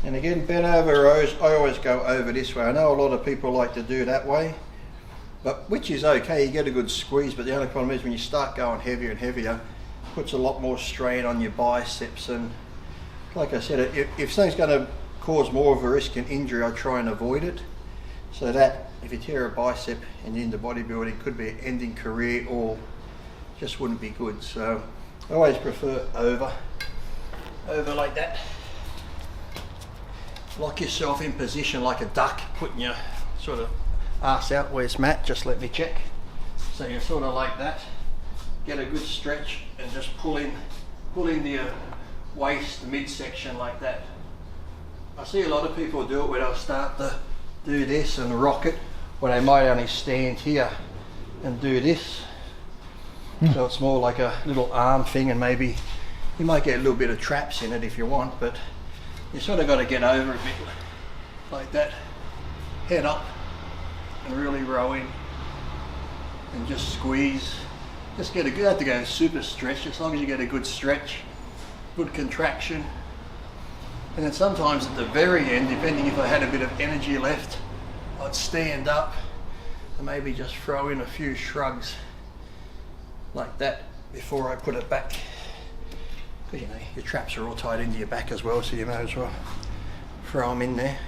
And again, bent over rows, I always go over this way. I know a lot of people like to do that way, but which is okay, you get a good squeeze, but the only problem is when you start going heavier and heavier, it puts a lot more strain on your biceps. And like I said, if something's going to cause more of a risk and injury, I try and avoid it. So that if you tear a bicep and you're into bodybuilding, it could be an ending career or just wouldn't be good. So I always prefer over like that. Lock yourself in position like a duck, putting your sort of arse out. Where's Matt? Just let me check. So you're sort of like that. Get a good stretch and just pull in the waist, the midsection like that. I see a lot of people do it where they'll start to do this and rock it, where they might only stand here and do this. So it's more like a little arm thing, and maybe you might get a little bit of traps in it if you want, but you sort of got to get over a bit like that. Head up and really row in and just squeeze. Just get a good, have to go super stretch, as long as you get a good stretch, good contraction. And then sometimes at the very end, depending if I had a bit of energy left, I'd stand up and maybe just throw in a few shrugs like that before I put it back. Because you know, your traps are all tied into your back as well, so you may as well throw them in there.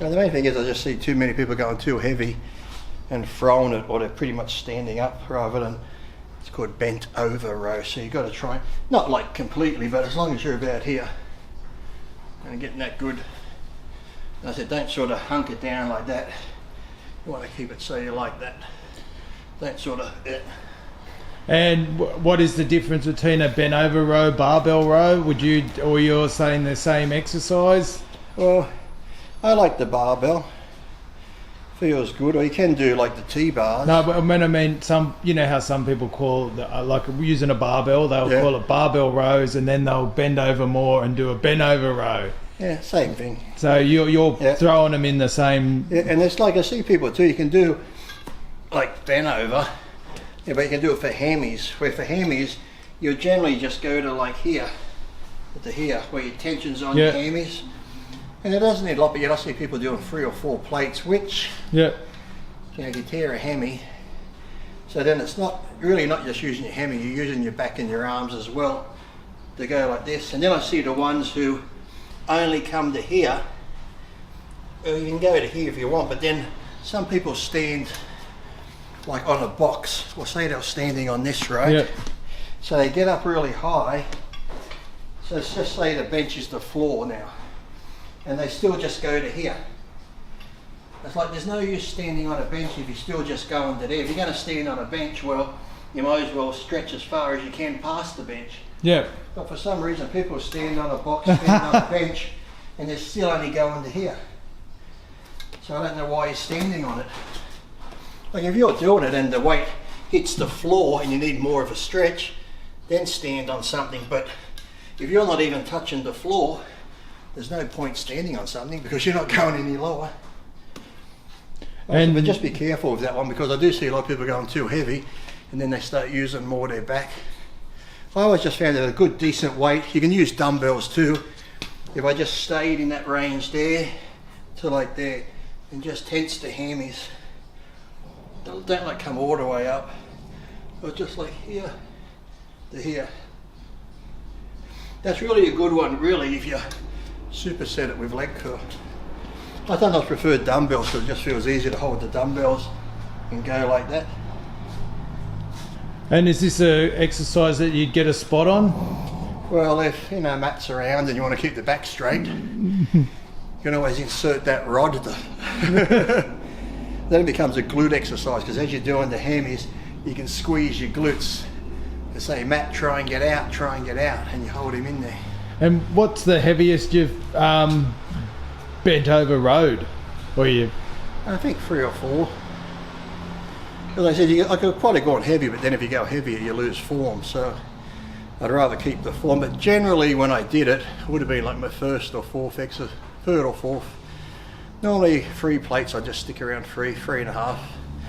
Now, the main thing is I just see too many people going too heavy and throwing it, or they're pretty much standing up rather than, it's called bent over row. So you've got to try, not like completely, but as long as you're about here and getting that good. And I said, don't sort of hunk it down like that. You want to keep it so you like that. Don't sort of, yeah. And what is the difference between a bent over row, barbell row? Would you, or you're saying the same exercise? Well, I like the barbell. Feels good. Or you can do like the T-bars. No, but when I mean some, you know how some people call like using a barbell, they'll call it barbell rows, and then they'll bend over more and do a bent over row. Yeah, same thing. So you're throwing them in the same. Yeah, and it's like I see people too. You can do like bent over. Yeah, but you can do it for hammies. Where for hammies, you'll generally just go to like here, to here, where your tension's on your hammies. And it doesn't need a lot, but I see people doing 3 or 4 plates, which, you know, if you tear a hammy, so then it's not really not just using your hammy, you're using your back and your arms as well to go like this. And then I see the ones who only come to here. Well, you can go to here if you want, but then some people stand like on a box, or say they're standing on this, right? So they get up really high. So let's just say the bench is the floor now, and they still just go to here. It's like there's no use standing on a bench if you're still just going to there. If you're going to stand on a bench, well, you might as well stretch as far as you can past the bench. Yeah. But for some reason, people stand on a box, stand on a bench, and they're still only going to here. So I don't know why you're standing on it. Like if you're doing it and the weight hits the floor and you need more of a stretch, then stand on something. But if you're not even touching the floor, there's no point standing on something because you're not going any lower. But just be careful with that one, because I do see a lot of people going too heavy and then they start using more of their back. I always just found that a good decent weight, you can use dumbbells too. If I just stayed in that range there to like there and just tense the hammies. Don't like come all the way up, but just like here to here. That's really a good one, really, if you superset it with leg curl. I sometimes prefer dumbbells because it just feels easier to hold the dumbbells and go like that. And is this an exercise that you'd get a spot on? Well, if you know Matt's around and you want to keep the back straight, you can always insert that rod. Then it becomes a glute exercise, because as you're doing the hammies, you can squeeze your glutes. And say, Matt, try and get out, and you hold him in there. And what's the heaviest you've bent over road? Or you? I think 3 or 4. As I said, I could probably go on heavy, but then if you go heavier, you lose form. So I'd rather keep the form. But generally, when I did it, it would have been like my third or fourth. Normally 3 plates, I just stick around 3.5.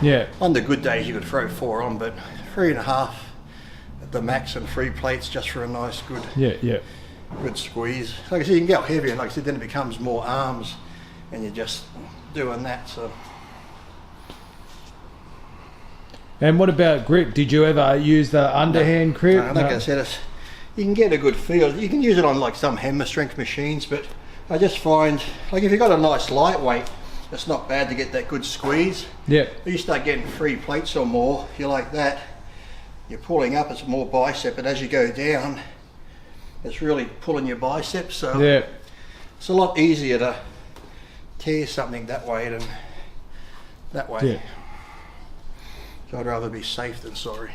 Yeah. On the good days, you could throw 4 on, but 3.5 at the max, and 3 plates just for a nice good. Yeah, yeah. good squeeze. Like I said, you can go heavier. Like I said, then it becomes more arms, and you're just doing that. So. And what about grip? Did you ever use the underhand grip? No, like I said, you can get a good feel. You can use it on like some hammer strength machines, but I just find, like if you've got a nice lightweight, it's not bad to get that good squeeze. Yeah. You start getting 3 plates or more, if you like that, you're pulling up, it's more bicep, but as you go down, it's really pulling your biceps. So Yeah. it's a lot easier to tear something that way than that way. Yeah. So I'd rather be safe than sorry.